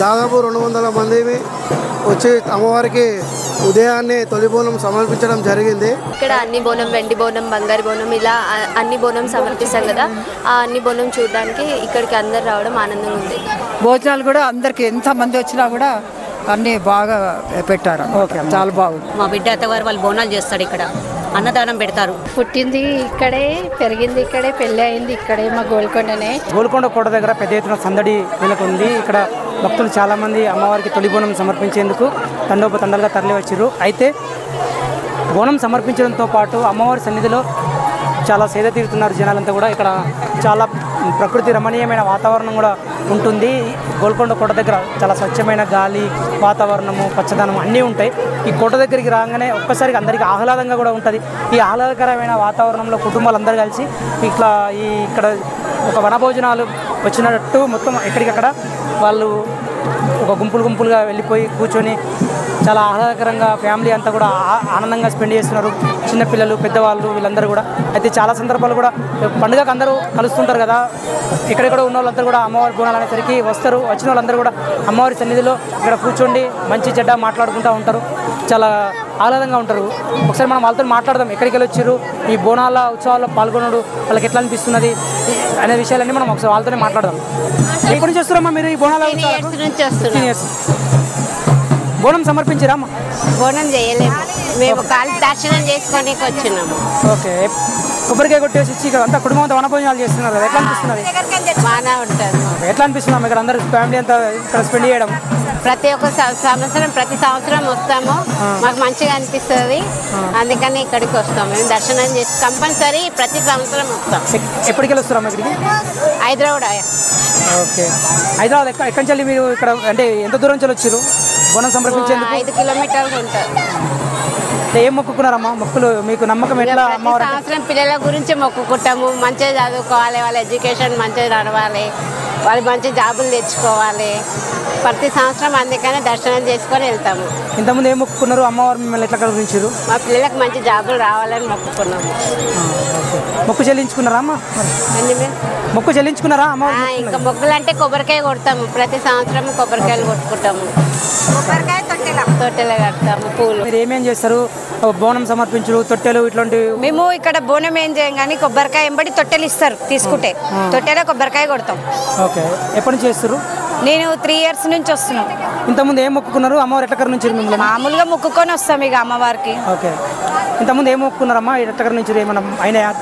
దాదాపు 200 మంది వచ్చి అమ్మవారికి ఉదయాన్నే తొలి బోనం సమర్పించడం జరిగింది. ఇక్కడ అన్ని బోనం, వెండి బోనం, బంగారు బోనం, ఇలా అన్ని బోనం సమర్పిస్తాం కదా. ఆ అన్ని బోనం చూడడానికి ఇక్కడికి అందరు రావడం ఆనందంగా ఉంది. భోజనాలు కూడా అందరికి ఎంత మంది వచ్చినా కూడా అన్నీ బాగా పెట్టారు. చాలా బాగుంది. మా బిడ్డ అత్తగారు వాళ్ళు బోనాలు చేస్తాడు, ఇక్కడ అన్నదానం పెడతారు. పుట్టింది ఇక్కడే, పెరిగింది ఇక్కడే, పెళ్ళి అయింది ఇక్కడే, మా గోల్కొండనే. గోల్కొండ కోట దగ్గర పెద్ద ఎత్తున సందడి నెలకొంది. ఇక్కడ భక్తులు చాలామంది అమ్మవారికి తొలి బోనం సమర్పించేందుకు తండోపతండాలుగా తరలి వచ్చారు. అయితే బోనం సమర్పించడంతో పాటు అమ్మవారి సన్నిధిలో చాలా సేద తీరుతున్నారు జనాలంతా కూడా. ఇక్కడ చాలా ప్రకృతి రమణీయమైన వాతావరణం కూడా ఉంటుంది. గోల్కొండ కోట దగ్గర చాలా స్వచ్ఛమైన గాలి, వాతావరణము, పచ్చదనం అన్నీ ఉంటాయి. ఈ కోట దగ్గరికి రాగానే ఒక్కసారిగా అందరికీ ఆహ్లాదంగా కూడా ఉంటుంది. ఈ ఆహ్లాదకరమైన వాతావరణంలో కుటుంబాలు అందరూ కలిసి ఇక్కడ ఒక వనభోజనాలు వచ్చినట్టు మొత్తం ఎక్కడికక్కడ వాళ్ళు ఒక గుంపులుగా వెళ్ళిపోయి కూర్చొని చాలా ఆహ్లాదకరంగా ఫ్యామిలీ అంతా కూడా ఆనందంగా స్పెండ్ చేస్తున్నారు. చిన్నపిల్లలు, పెద్దవాళ్ళు వీళ్ళందరూ కూడా. అయితే చాలా సందర్భాలు కూడా పండుగకు అందరూ కలుస్తుంటారు కదా. ఎక్కడెక్కడ ఉన్న వాళ్ళందరూ కూడా అమ్మవారి బోనాలు అనేసరికి వస్తారు. వచ్చిన వాళ్ళందరూ కూడా అమ్మవారి సన్నిధిలో ఇక్కడ కూర్చోండి మంచి చెడ్డ మాట్లాడుకుంటూ ఉంటారు. చాలా ఆహ్లాదంగా ఉంటారు. ఒకసారి మనం వాళ్ళతో మాట్లాడదాం. ఎక్కడికి వెళ్ళి వచ్చారు, ఈ బోనాల ఉత్సవాల్లో పాల్గొనడు వాళ్ళకి ఎట్లా అనిపిస్తున్నది అనే విషయాలన్నీ మనం ఒకసారి వాళ్ళతోనే మాట్లాడదాం. ఎప్పటి నుంచి వస్తున్నారమ్మా మీరు ఈ బోనాల బోనం సమర్పించారా? బోనం చేయలేము, మేము కాలి దర్శనం చేసుకొని వచ్చినాము. ఓకే, కొబ్బరికాయ కొట్టేసి ఇచ్చి ఇక్కడ అంతా కుటుంబం అంతా వనభోజనాలు చేస్తున్నారు కదా, ఎట్లా అనిపిస్తున్నది? బాగా ఉంటుంది. ఎట్లా అనిపిస్తున్నాం ఇక్కడ అందరూ ఫ్యామిలీ అంతా ఇక్కడ స్పెండ్ చేయడం? ప్రతి సంవత్సరం వస్తాము, మాకు మంచిగా అనిపిస్తుంది. అందుకని ఇక్కడికి వస్తాము, మేము దర్శనం చేసి కంపల్సరీ ప్రతి సంవత్సరం వస్తాం. ఎప్పటికి వెళ్ళి వస్తారమ్మా ఇక్కడికి? హైదరాబాద్. ఓకే, హైదరాబాద్ ఎక్కడి నుంచి మీరు ఇక్కడ అంటే ఎంత దూరం నుంచి వచ్చారు బోనం సమర్పించేందుకు? 5 కిలోమీటర్లు ఉంటుంది. ఏం మొక్కుకున్నారమ్మా? మొక్కులు మీకు నమ్మకం ఎట్లా? సంవత్సరం పిల్లల గురించి మొక్కుకుంటాము, మంచిగా చదువుకోవాలి, వాళ్ళ ఎడ్యుకేషన్ మంచిగా నడవాలి, వాళ్ళు మంచి జాబులు తెచ్చుకోవాలి. ప్రతి సంవత్సరం అందుకనే దర్శనం చేసుకొని వెళ్తాము. ఇంతకుముందు ఏం మొక్కుకున్నారు? అమ్మవారు మిమ్మల్ని ఎట్లా కలుగురించారు? మా పిల్లలకు మంచి జాబులు రావాలని మొక్కుకున్నాము. మొక్కు చెల్లించుకున్నారా అమ్మ? మొక్కు చెల్లించుకున్నారా అమ్మ? ఇంకా మొక్కులు అంటే కొబ్బరికాయ కొడతాము, ప్రతి సంవత్సరం కొబ్బరికాయలు కొట్టుకుంటాము, కొబ్బరికాయ తొట్టెలు కడతాము, పూలు. మీరు ఏమేం చేస్తారు? బోనం సమర్పించు, తొట్టెలు ఇట్లాంటివి? మేము ఇక్కడ బోనం ఏం చేయం కానీ కొబ్బరికాయ ఎంబడి తొట్టెలు ఇస్తారు, తీసుకుంటే తొట్టెలో కొబ్బరికాయ కొడతాం. ఓకే, ఎప్పటి నుంచి చేస్తారు? నేను 3 years నుంచి వస్తున్నాను. ఇంతకుముందు ఏం మొక్కుకున్నారు? అమ్మవారు ఎట్లా నుంచి మిమ్మల్ని? మామూలుగా మొక్కుకొని వస్తాం ఇక అమ్మవారికి. ఓకే, ఇంతకుముందు ఏం మొక్కుకున్నారమ్మా? ఎట్లా నుంచి ఏమన్నా అయినాయా?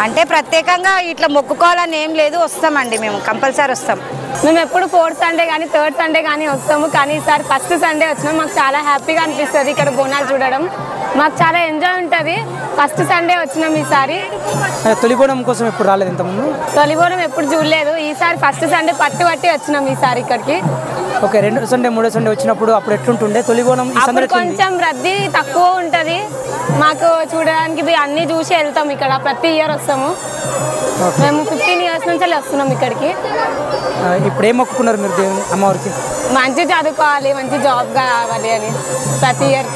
అంటే ప్రత్యేకంగా ఇట్లా మొక్కుకోవాలని ఏం లేదు, వస్తామండి మేము కంపల్సరీ వస్తాం. మేము ఎప్పుడు 4th Sunday కానీ 3rd Sunday కానీ వస్తాము, కానీ ఈసారి ఫస్ట్ సండే వచ్చినాం. మాకు చాలా హ్యాపీగా అనిపిస్తుంది ఇక్కడ బోనాలు చూడడం, మాకు చాలా ఎంజాయ్ ఉంటుంది. ఫస్ట్ సండే వచ్చినాం ఈసారి. తొలి బోనం కోసం ఎప్పుడు రాలేదు ఇంతకుముందు? తొలి బోనం ఎప్పుడు చూడలేదు, ఈసారి ఫస్ట్ సండే పట్టి వచ్చినాం ఈసారి ఇక్కడికి. ఓకే, 2వ సండే 3వ సండే వచ్చినప్పుడు అప్పుడు ఎట్లుంటుండే తొలి బోనం? కొంచెం రద్దీ తక్కువ ఉంటుంది, మాకు చూడడానికి అన్ని చూసి వెళ్తాం. ఇక్కడ ప్రతి ఇయర్ వస్తాము, మేము 15 years నుంచి వస్తున్నాం ఇక్కడికి. ఇప్పుడు ఏం మొక్కుకున్నారు మీరు దేవుని అమ్మవారికి? మంచి చదువుకోవాలి, మంచి జాబ్ కావాలి అని ప్రతి ఇయర్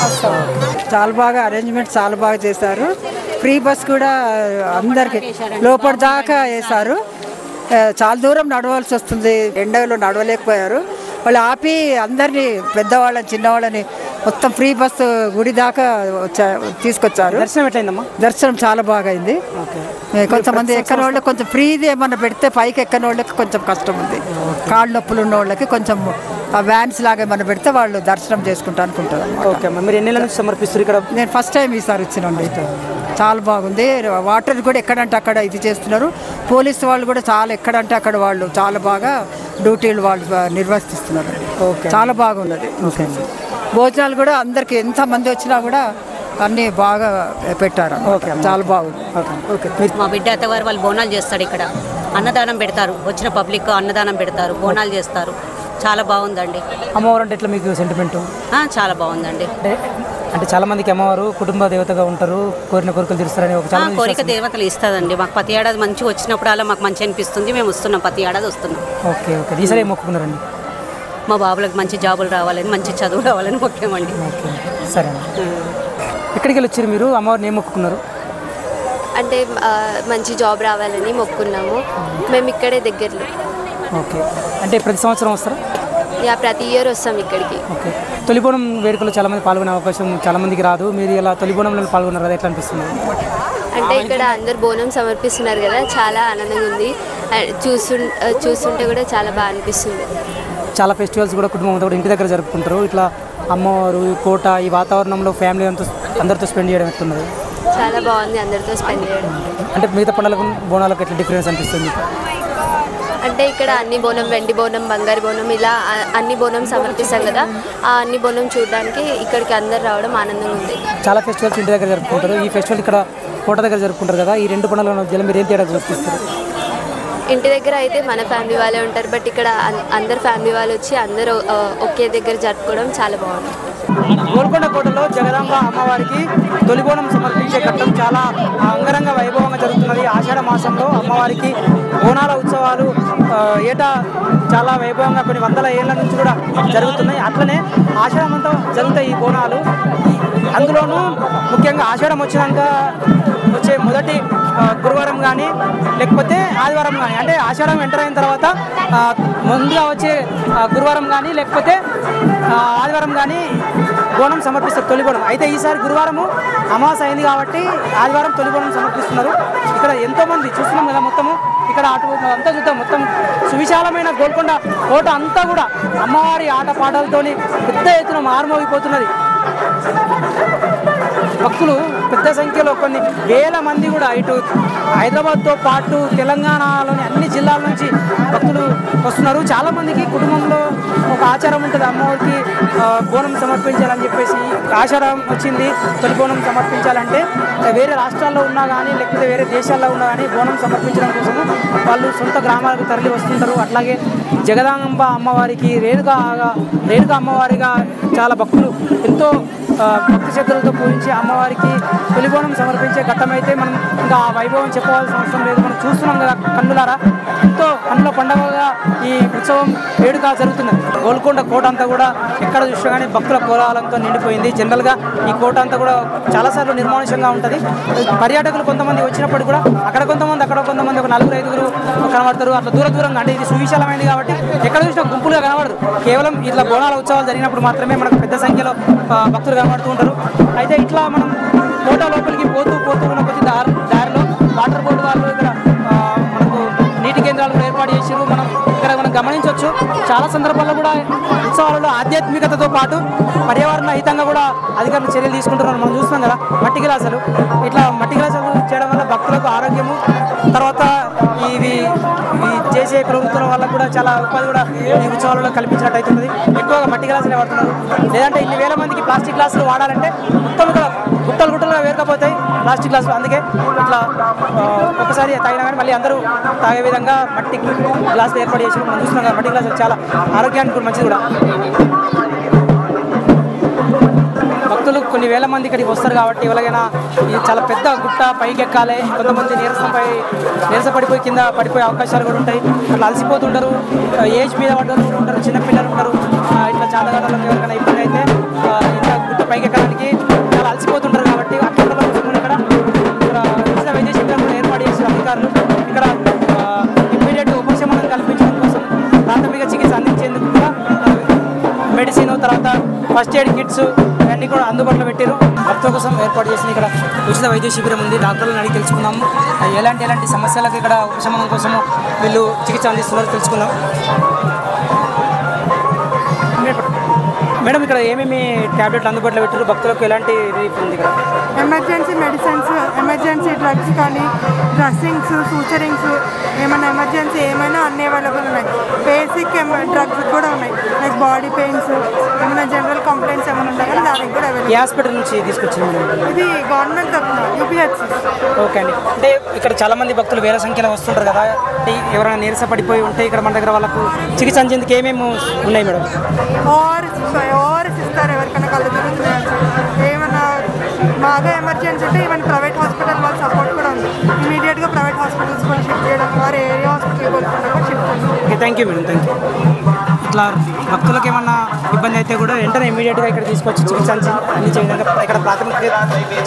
వస్తాం. చాలా బాగా అరేంజ్మెంట్ చాలా బాగా చేశారు. ఫ్రీ బస్ కూడా అందరికి లోపల దాకా వేశారు. చాలా దూరం నడవాల్సి వస్తుంది, ఎండలో నడవలేకపోయారు. వాళ్ళు ఆపి అందరినీ పెద్దవాళ్ళని చిన్నవాళ్ళని మొత్తం ఫ్రీ బస్సు గుడి దాకా తీసుకొచ్చారు. దర్శనం ఎట్లయిందమ్మా? దర్శనం చాలా బాగా అయింది. కొంతమంది ఎక్కని వాళ్ళకి కొంచెం ఫ్రీది ఏమన్నా పెడితే పైకి ఎక్కని వాళ్ళకి కొంచెం కష్టం ఉంది. కాళ్ళు నొప్పులు ఉన్న వాళ్ళకి కొంచెం వ్యాన్స్ లాగా ఏమన్నా పెడితే వాళ్ళు దర్శనం చేసుకుంటా అనుకుంటారు. ఓకే, మీరు ఎన్ని నెలల నుంచి సమర్పిస్తారు ఇక్కడ? నేను ఫస్ట్ టైం ఈసారి వచ్చినండి. చాలా బాగుంది. వాటర్ కూడా ఎక్కడంటే అక్కడ ఇది చేస్తున్నారు. పోలీసు వాళ్ళు కూడా చాలా ఎక్కడంటే అక్కడ వాళ్ళు చాలా బాగా డ్యూటీలు వాళ్ళు నిర్వర్తిస్తున్నారు. ఓకే, చాలా బాగున్నది. ఓకే, భోజనాలు కూడా అందరికి ఎంత మంది వచ్చినా కూడా అన్నీ బాగా పెట్టారు. ఓకే, చాలా బాగుంది. ఓకే, మా బిడ్డ అత్తగారు వాళ్ళు బోనాలు చేస్తాడు, ఇక్కడ అన్నదానం పెడతారు, వచ్చిన పబ్లిక్ అన్నదానం పెడతారు, బోనాలు చేస్తారు. చాలా బాగుందండి. అమ్మవారు అంటే ఎట్లా మీకు సెంటిమెంట్? చాలా బాగుందండి. అంటే చాలా మందికి అమ్మవారు కుటుంబ దేవతగా ఉంటారు, కోరిన కోరికలు తీరుస్తారని ఒక చాలా కోరిక దేవతలు ఇస్తుందండి. మాకు ప్రతి ఏడాది మంచిగా వచ్చినప్పుడు అలా మాకు మంచి అనిపిస్తుంది, మేము వస్తున్నాం, ప్రతి ఏడాది వస్తున్నాం. ఓకే ఓకే, ఈసారి ఏం మొక్కుకున్నారండి? మా బాబులకు మంచి జాబులు రావాలని, మంచి చదువు రావాలని మొక్కామండి. ఓకే, సరే. ఎక్కడికి వెళ్ళి వచ్చారు మీరు? అమ్మవారిని ఏం మొక్కుకున్నారు? అంటే మంచి జాబ్ రావాలని మొక్కున్నాము, మేము ఇక్కడే దగ్గరలో. ఓకే, అంటే ప్రతి సంవత్సరం వస్తారా? ప్రతి ఇయర్ వస్తాం ఇక్కడికి. ఓకే, తొలి బోనం వేడుకలో చాలామంది పాల్గొనే అవకాశం చాలామందికి రాదు. మీరు ఇలా తొలి బోనంలో పాల్గొన్నారు కదా, ఎట్లా అనిపిస్తుంది? అంటే ఇక్కడ అందరు బోనం సమర్పిస్తున్నారు కదా, చాలా ఆనందంగా ఉంది. చూస్తుంటే కూడా చాలా బాగా అనిపిస్తుంది. చాలా ఫెస్టివల్స్ కూడా కుటుంబంతో కూడా ఇంటి దగ్గర జరుపుకుంటారు. ఇట్లా అమ్మవారు, కోట, ఈ వాతావరణంలో ఫ్యామిలీ అందరితో స్పెండ్ చేయడం ఎట్లున్నది? చాలా బాగుంది అందరితో స్పెండ్ చేయడం. అంటే మిగతా పండుగలకు బోనాలకు ఎట్లా డిఫరెన్స్ అనిపిస్తుంది? అంటే ఇక్కడ అన్ని బోనం, వెండి బోనం, బంగారు బోనం, ఇలా అన్ని బోనం సమర్పిస్తాం కదా, ఆ అన్ని బోనం చూడడానికి ఇక్కడికి అందరు రావడం ఆనందంగా ఉంది. చాలా ఫెస్టివల్స్ ఇంటి దగ్గర జరుపుకుంటారు, ఈ ఫెస్టివల్ ఇక్కడ కోట దగ్గర జరుపుకుంటారు కదా, ఈ రెండు పండుగల మధ్యలో మీరు ఏం తేడా చూపిస్తారు? ఇంటి దగ్గర అయితే మన ఫ్యామిలీ వాళ్ళే ఉంటారు, బట్ ఇక్కడ అందరు ఫ్యామిలీ వాళ్ళు వచ్చి అందరూ ఒకే దగ్గర జరుపుకోవడం చాలా బాగుంది. గోల్కొండ కోటలో జగదాంబ అమ్మవారికి తొలి బోనం సమర్పించే ఘట్టం చాలా అంగరంగ వైభవంగా జరుగుతున్నది. ఆషాఢ మాసంలో అమ్మవారికి బోనాల ఉత్సవాలు ఏటా చాలా వైభవంగా కొన్ని వందల ఏళ్ల నుంచి కూడా జరుగుతున్నాయి. అట్లనే ఆషాఢమంతా జరుగుతాయి ఈ బోనాలు. అందులోనూ ముఖ్యంగా ఆషాఢం వచ్చినాక వచ్చే మొదటి గురువారం కానీ లేకపోతే ఆదివారం కానీ, అంటే ఆషాఢం ఎంటర్ అయిన తర్వాత ముందుగా వచ్చే గురువారం కానీ లేకపోతే ఆదివారం కానీ బోనం సమర్పిస్తారు, తొలి బోనం. అయితే ఈసారి గురువారము అమావాస్య అయింది కాబట్టి ఆదివారం తొలి బోనం సమర్పిస్తున్నారు. ఇక్కడ ఎంతోమంది చూస్తున్నాం కదా, మొత్తము ఇక్కడ అటు అంతా చూద్దాం, మొత్తం సువిశాలమైన గోల్కొండ కోట అంతా కూడా అమ్మవారి ఆటపాటలతోని పెద్ద ఎత్తున మారుమోగిపోతున్నది. భక్తులు పెద్ద సంఖ్యలో కొన్ని వేల మంది కూడా ఇటు హైదరాబాద్తో పాటు తెలంగాణలోని అన్ని జిల్లాల నుంచి భక్తులు వస్తున్నారు. చాలామందికి కుటుంబంలో ఒక ఆచారం ఉంటుంది, అమ్మవారికి బోనం సమర్పించాలని చెప్పేసి. ఆచారం వచ్చింది తొలి బోనం సమర్పించాలంటే వేరే రాష్ట్రాల్లో ఉన్నా కానీ లేకపోతే వేరే దేశాల్లో ఉన్నా కానీ బోనం సమర్పించడం కోసము వాళ్ళు సొంత గ్రామాలకు తరలి వస్తుంటారు. అట్లాగే జగదాంబ అమ్మవారికి రేణుకా అమ్మవారిగా చాలా భక్తులు ఎంతో భక్తి శ్రద్ధలతో పూజించి అమ్మవారికి తొలి బోనం సమర్పించే ఘట్టం అయితే మనం ఇంకా ఆ వైభవం చెప్పవలసిన అవసరం లేదు. మనం చూస్తున్నాం కదా కన్నులారా, ఎంతో కన్నుల పండుగగా ఈ ఉత్సవం వేడుక జరుగుతున్నది. గోల్కొండ కోట అంతా కూడా ఎక్కడ చూసినా కానీ భక్తుల కోలాహలంతో నిండిపోయింది. జనరల్గా ఈ కోట అంతా కూడా చాలాసార్లు నిర్మానుషంగా ఉంటుంది. పర్యాటకులు కొంతమంది వచ్చినప్పుడు కూడా అక్కడ కొంతమంది ఒక 4-5 కనబడతారు. అట్లా దూరంగా, అంటే ఇది సువిశాలమైనది కాబట్టి ఎక్కడ చూసినా గుంపులుగా కనబడదు. కేవలం ఇట్లా బోనాల ఉత్సవాలు జరిగినప్పుడు మాత్రమే మనకు పెద్ద సంఖ్యలో భక్తులు కనబడుతూ ఉంటారు. అయితే ఇట్లా మనం కోట లోపలికి పోతూ ఉన్న కొద్ది దారిలో వాటర్ బోర్డు వాళ్ళు ఇక్కడ మనకు నీటి కేంద్రాలు కూడా ఏర్పాటు చేసారు. మనం గమనించవచ్చు. చాలా సందర్భాల్లో కూడా ఉత్సవాలలో ఆధ్యాత్మికతతో పాటు పర్యావరణ హితంగా కూడా అధికారులు చర్యలు తీసుకుంటున్నారు. మనం చూస్తున్నాం కదా, మట్టి గ్లాసులు చేయడం వల్ల భక్తులకు ఆరోగ్యము, తర్వాత ఇవి చేసే ప్రవృత్తుల వల్ల కూడా చాలా ఉపాధి కూడా ఈ ఉత్సవాలలో కల్పించినట్టు అవుతుంది. ఎక్కువగా మట్టి గ్లాసులే వాడుతున్నారు. లేదంటే ఇన్ని వేల మందికి ప్లాస్టిక్ గ్లాసులు వాడాలంటే మొత్తం కూడా గుట్టలుగా వేరకపోతాయి ప్లాస్టిక్ గ్లాసులు. అందుకే ఇట్లా ఒకసారి తాగినా కానీ మళ్ళీ అందరూ తాగే విధంగా మట్టి గ్లాసులు ఏర్పాటు చేసి మనం చూస్తున్నాం కదా. మట్టి గ్లాసులు చాలా ఆరోగ్యానికి కూడా మంచిది కూడా. భక్తులు కొన్ని వేల మంది ఇక్కడికి వస్తారు కాబట్టి ఎవరికైనా ఇది చాలా పెద్ద గుట్ట, పైకి ఎక్కాలి. కొంతమంది నీరసపడిపోయి కింద పడిపోయే అవకాశాలు కూడా ఉంటాయి. అట్లా అలసిపోతుంటారు, ఏజ్ మీద పడ్డలు కూడా ఉంటారు, చిన్నపిల్లలు ఉంటారు. ఇట్లా చాలా గంటలకు ఎవరికైనా ఇబ్బంది అయితే ఇట్లా గుట్ట పైకి ఎక్కడానికి చాలా అలసిపోతుంటారు కాబట్టి అక్కడ ఇక్కడ ఉచిత వైద్య శిబిరం కూడా ఏర్పాటు చేసిన అధికారులు ఇక్కడ ఇమ్మీడియట్ ఉపశమనం కల్పించడం కోసం ప్రాథమిక చికిత్స అందించేందుకు కూడా మెడిసిన్, తర్వాత ఫస్ట్ ఎయిడ్ కిట్స్ అన్నీ కూడా అందుబాటులో పెట్టారు. భక్తుల కోసం ఏర్పాటు చేసిన ఇక్కడ ఉచిత వైద్య శిబిరం ఉంది. డాక్టర్లను అడిగి తెలుసుకుందాము ఎలాంటి సమస్యలకు ఇక్కడ ఉపశమనం కోసము వీళ్ళు చికిత్స అందిస్తున్నారో తెలుసుకుందాం. మేడం, ఇక్కడ ఏమేమి ట్యాబ్లెట్లు అందుబాటులో పెట్టారు? భక్తులకు ఎలాంటి రిలీఫ్ ఉంది ఇక్కడ? ఎమర్జెన్సీ మెడిసిన్స్, ఎమర్జెన్సీ డ్రగ్స్ కానీ డ్రెస్సింగ్స్, సూచరింగ్స్, ఏమైనా ఎమర్జెన్సీ ఏమైనా అన్ని అవైలబుల్ ఉన్నాయి. బేసిక్ డ్రగ్స్ కూడా ఉన్నాయి, లైక్ బాడీ పెయిన్స్, ఏమైనా జనరల్ కంప్లైంట్స్ ఏమైనా ఉన్నాయి కానీ దానికి కూడా అవైలబుల్. ఈ హాస్పిటల్ నుంచి తీసుకొచ్చింది ఇది గవర్నమెంట్ తరఫున యూపీహెచ్. ఓకే అండి. అంటే ఇక్కడ చాలామంది భక్తులు వేల సంఖ్యలో వస్తుంటారు కదా, ఎవరైనా నీరసపడిపోయి ఉంటే ఇక్కడ మన దగ్గర వాళ్ళకు చికిత్స అందేందుకు ఏమేమి ఉన్నాయి మేడం? ఓఆర్ఎస్ ఇస్తారు ఎవరికైనా కళ్ళు తిరుగుతున్నాయి, ఏమైనా బాగా ఎమర్జెన్సీ అంటే ఈవెన్ ప్రైవేట్ హాస్పిటల్ వాళ్ళ సపోర్ట్ కూడా ఉంది. ఇమీడియట్గా ప్రైవేట్ హాస్పిటల్స్ కూడా షిఫ్ట్ చేయడం, వారు ఏరియా హాస్పిటల్ కూడా షిఫ్ట్ చేస్తారు. Okay, thank you madam, thank you. ఇట్లా భక్తులకు ఏమన్నా ఇబ్బంది అయితే కూడా వెంటనే ఇమీడియట్గా ఇక్కడ తీసుకొచ్చి చికిత్స అందించే విధంగా ఇక్కడ ప్రాథమిక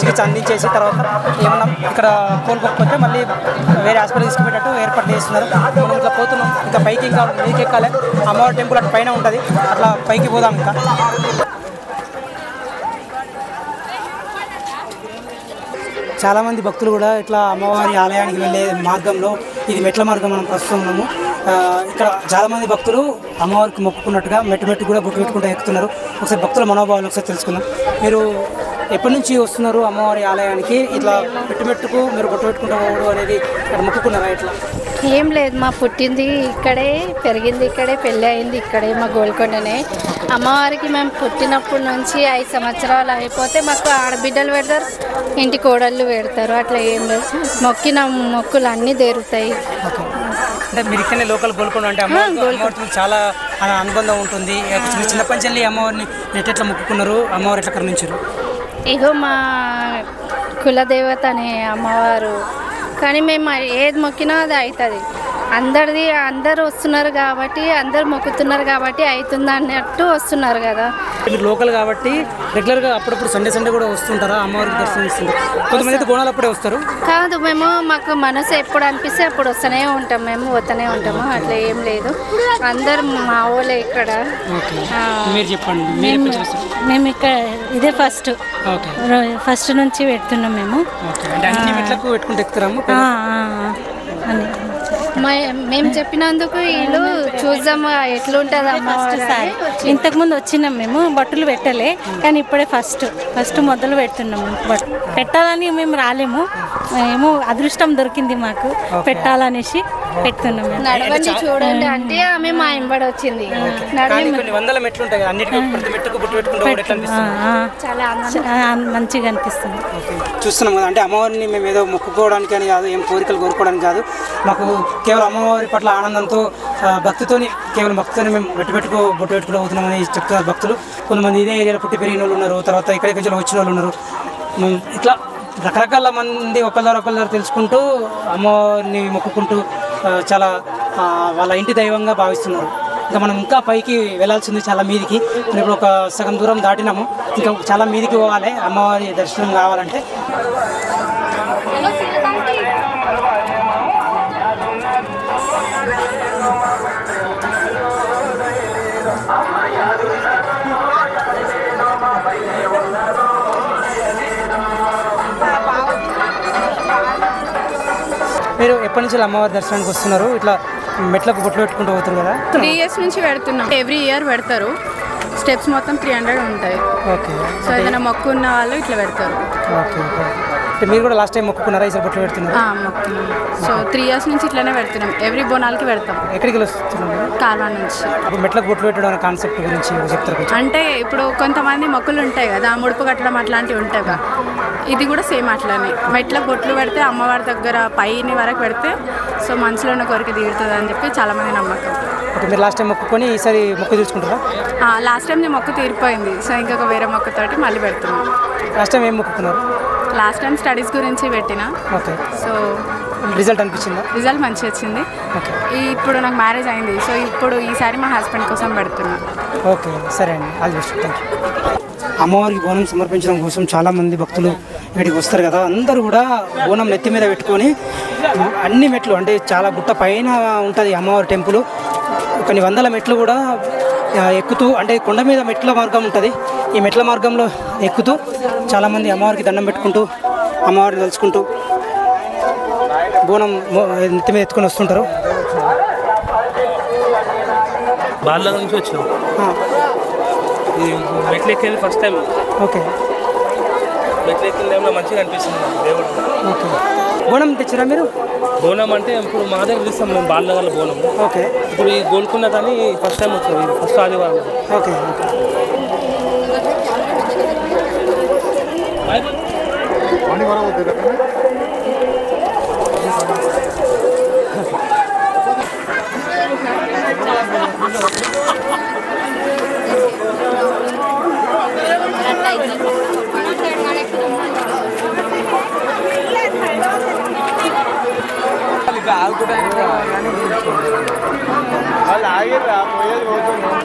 చికిత్స అందించేసి తర్వాత ఏమన్నా ఇక్కడ కోలుకోకపోతే మళ్ళీ వేరే హాస్పిటల్ తీసుకుపోయేటట్టు ఏర్పాటు చేస్తున్నారు. మనం ఇట్లా పోతున్నాం, ఇంకా పైకి ఇంకా మీదకి ఎక్కాలి. అమ్మవారి టెంపుల్ అటు పైన ఉంటుంది, అట్లా పైకి పోదాం. ఇంకా చాలామంది భక్తులు కూడా ఇట్లా అమ్మవారి ఆలయానికి వెళ్ళే మార్గంలో, ఇది మెట్ల మార్గం మనం ప్రస్తుతం ఉన్నాము. ఇక్కడ చాలామంది భక్తులు అమ్మవారికి మొక్కుకున్నట్టుగా మెట్టు కూడా బొట్టు పెట్టుకుంటూ ఎక్కుతున్నారు. ఒకసారి భక్తుల మనోభావాలు ఒకసారి తెలుసుకుందాం. మీరు ఎప్పటి నుంచి వస్తున్నారు అమ్మవారి ఆలయానికి? ఇట్లా మెట్టుకు మీరు బొట్టు పెట్టుకుంటూ పోవడం అనేది ఇక్కడ మొక్కుకున్నారా? ఇట్లా ఏం లేదు, మా పుట్టింది ఇక్కడే, పెరిగింది ఇక్కడే, పెళ్ళి అయింది ఇక్కడే, మా గోల్కొండనే. అమ్మవారికి మేము పుట్టినప్పటి నుంచి 5 సంవత్సరాలు అయిపోతే మాకు ఆడబిడ్డలు పెడతారు, ఇంటి కోడళ్ళు పెడతారు. అట్లా ఏం లేదు, మొక్కిన మొక్కులు అన్నీ తీరుతాయి. అంటే మీరు ఇక్కడనే లోకల్ గోల్కొండ అంటే అమ్మవారితో చాలా అనుబంధం ఉంటుంది. చిన్నప్పటి నుంచి అమ్మవారిని ఎట్లా మొక్కుకున్నారు, అమ్మవారు ఎట్లా కరుణించారు? ఇగో మా కులదేవత అనే అమ్మవారు, కానీ మేము ఏది మొక్కినా అది అవుతుంది. అందరు వస్తున్నారు కాబట్టి, అందరు మొక్కుతున్నారు కాబట్టి అవుతుంది అన్నట్టు వస్తున్నారు కదా. మీరు లోకల్ కాబట్టి రెగ్యులర్గా అప్పుడప్పుడు సండే కూడా వస్తుంటారా అమ్మవారికి దర్శనం ఇస్తుంటారు? కొంతమంది అయితే బోనాలు అప్పుడే వస్తారు. కాదు, మాకు మనసు ఎప్పుడు అనిపిస్తే అప్పుడు వస్తూనే ఉంటాం, మేము పోతూనే ఉంటాము. అట్లా ఏం లేదు, అందరు మా వాళ్ళే ఇక్కడ. మీరు చెప్పండి. మేము ఇక్కడ ఇదే ఫస్ట్ నుంచి పెడుతున్నాం మేము. అన్ని మెట్లకు పెట్టుకుంటూ ఎక్కుతాము అని మేము చెప్పినందుకు వీళ్ళు చూద్దాం ఎట్లుంటుంది అమ్మవారి. ఇంతకుముందు వచ్చినాం మేము, బట్టలు పెట్టలే, కానీ ఇప్పుడే ఫస్ట్ మొదలు పెడుతున్నాము. పెట్టాలని మేము రాలేము, ఏమో అదృష్టం దొరికింది మాకు పెట్టాలనేసి పెడుతున్నాం. నడవండి చూడండి అంటే ఆమె మా ఎంబడి వచ్చింది. చాలా మంచిగా అనిపిస్తుంది. చూస్తున్నాం కదా, అంటే అమ్మవారిని మేము ఏదో మొక్కుకోవడానికి అని కాదు, ఏం కోరికలు కోరుకోవడానికి కాదు, మాకు కేవలం అమ్మవారి పట్ల ఆనందంతో భక్తితోని మేము బొట్టు పెట్టుకుంటూ పోతున్నామని చెప్తున్నారు భక్తులు. కొంతమంది ఇదే ఏరియాలో పుట్టి పెరిగిన వాళ్ళు ఉన్నారు, తర్వాత ఇక్కడికి వచ్చిన వాళ్ళు ఉన్నారు. ఇట్లా రకరకాల మంది ఒకళ్ళ తెలుసుకుంటూ అమ్మవారిని మొక్కుకుంటూ చాలా వాళ్ళ ఇంటి దైవంగా భావిస్తున్నారు. ఇంకా మనం ఇంకా పైకి వెళ్ళాల్సింది, చాలా మీదికి. ఇప్పుడు ఒక సగం దూరం దాటినాము, ఇంకా చాలా మీదికి పోవాలి అమ్మవారి దర్శనం కావాలంటే. మీరు ఎప్పటి నుంచి అమ్మవారి దర్శనానికి వస్తున్నారు? ఇట్లా మెట్లకు బొట్లు పెట్టుకుంటూ పోతారు కదా? 3 years నుంచి పెడుతున్నాం. ఎవ్రీ ఇయర్ పెడతారు. స్టెప్స్ మొత్తం 300 ఉంటాయి. ఓకే. సో ఏదైనా మొక్కు ఉన్న వాళ్ళు ఇట్లా పెడతారు. ఓకే. మీరు కూడా లాస్ట్ టైం మొక్కుకున్నారా? ఈసారి బొట్లు పెడుతున్నారు? మొక్కున్నాం. సో 3 years నుంచి ఇట్లానే పెడుతున్నాం. ఎవ్రీ బోనాలకి పెడతాం. ఎక్కడికి వస్తున్నాము? కాల్వా నుంచి. అప్పుడు మెట్లకు బొట్లు పెట్టడం అనే కాన్సెప్ట్ గురించి చెప్తారు? అంటే ఇప్పుడు కొంతమంది మొక్కులు ఉంటాయి కదా, ముడుపు కట్టడం అట్లాంటివి ఉంటాయి కదా, ఇది కూడా సేమ్ అట్లానే. మెట్లకు బొట్లు పెడితే అమ్మవారి దగ్గర పైని వరకు పెడితే సో మనసులో ఉన్న కోరిక తీరుతుంది అని చెప్పి చాలామంది నమ్మకం. ఓకే. మీరు లాస్ట్ టైం మొక్కుకొని ఈసారి మొక్కు తీసుకుంటారా? లాస్ట్ టైం నేను మొక్కు తీరిపోయింది, సో ఇంకొక వేరే మొక్కుతోటి మళ్ళీ పెడుతున్నాను. లాస్ట్ టైం ఏం మొక్కుతున్నారు? లాస్ట్ టైం స్టడీస్ గురించి పెట్టిన. ఓకే. సో రిజల్ట్ అనిపించిందా? రిజల్ట్ మంచిగా వచ్చింది. ఇప్పుడు నాకు మ్యారేజ్ అయింది, సో ఇప్పుడు ఈసారి మా హస్బెండ్ కోసం పెడుతున్నాను. ఓకే, సరే అండి, all the best. Thank you. అమ్మవారికి బోనం సమర్పించడం కోసం చాలామంది భక్తులు ఇక్కడికి వస్తారు కదా, అందరూ కూడా బోనం నెత్తి మీద పెట్టుకొని అన్ని మెట్లు, అంటే చాలా గుట్ట పైన ఉంటుంది అమ్మవారి టెంపుల్, కొన్ని వందల మెట్లు కూడా ఎక్కుతూ, అంటే కొండ మీద మెట్ల మార్గం ఉంటుంది, ఈ మెట్ల మార్గంలో ఎక్కుతూ చాలామంది అమ్మవారికి దండం పెట్టుకుంటూ అమ్మవారిని తలుచుకుంటూ బోనం నెత్తి మీద ఎత్తుకొని వస్తుంటారు. బార్ల నుంచి వచ్చాం, మెట్లు ఎక్కేది ఫస్ట్ టైం. ఓకే. మెట్లు ఎక్కిన టైంలో మంచిగా అనిపిస్తుంది దేవుడు. ఓకే. బోనం తెచ్చారా మీరు? బోనం అంటే ఇప్పుడు మా దగ్గర తీస్తాం మేము బాలనగర్ల బోనం. ఓకే. ఇప్పుడు ఈ గోల్కొండ కానీ ఫస్ట్ టైం వచ్చాము, ఫస్ట్ ఆదివారం. ఓకే. వాళ్ళు ఆగిర్రా పోయేది పోతుంది.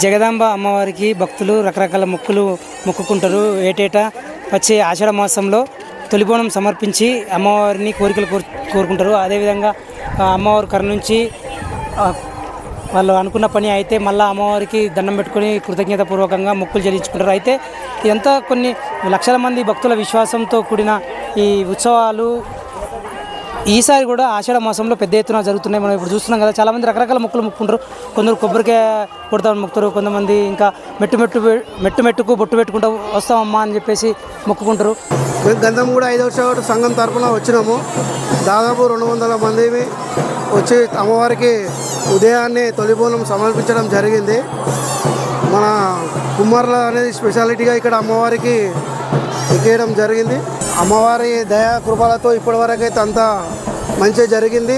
జగదాంబ అమ్మవారికి భక్తులు రకరకాల మొక్కులు మొక్కుకుంటారు. ఏటేటా వచ్చే ఆషాఢ మాసంలో తొలి బోనం సమర్పించి అమ్మవారిని కోరికలు కోరుకుంటారు. అదేవిధంగా అమ్మవారి కరుణించి వాళ్ళు అనుకున్న పని అయితే మళ్ళీ అమ్మవారికి దండం పెట్టుకొని కృతజ్ఞతాపూర్వకంగా మొక్కులు చెల్లించుకుంటారు. అయితే ఇదంతా కొన్ని లక్షల మంది భక్తుల విశ్వాసంతో కూడిన ఈ ఉత్సవాలు ఈసారి కూడా ఆషాఢ మాసంలో పెద్ద ఎత్తున జరుగుతున్నాయి. మనం ఇప్పుడు చూస్తున్నాం కదా, చాలామంది రకరకాల మొక్కులు మొక్కుంటారు. కొందరు కొబ్బరికాయ కొడతామని మొక్కుతారు, కొంతమంది ఇంకా మెట్టుకు బొట్టు పెట్టుకుంటూ వస్తామమ్మా అని చెప్పేసి మొక్కుకుంటారు. మేము గంధం కూడా 5వ షాట్ సంఘం తరఫున వచ్చినాము. దాదాపు 200 మంది వచ్చి అమ్మవారికి ఉదయాన్నే తొలి బోనం సమర్పించడం జరిగింది. మన కుమ్మర్ల అనేది స్పెషాలిటీగా ఇక్కడ అమ్మవారికి ఎక్కేయడం జరిగింది. అమ్మవారి దయా కృపలతో ఇప్పటివరకు అయితే అంతా మంచిగా జరిగింది.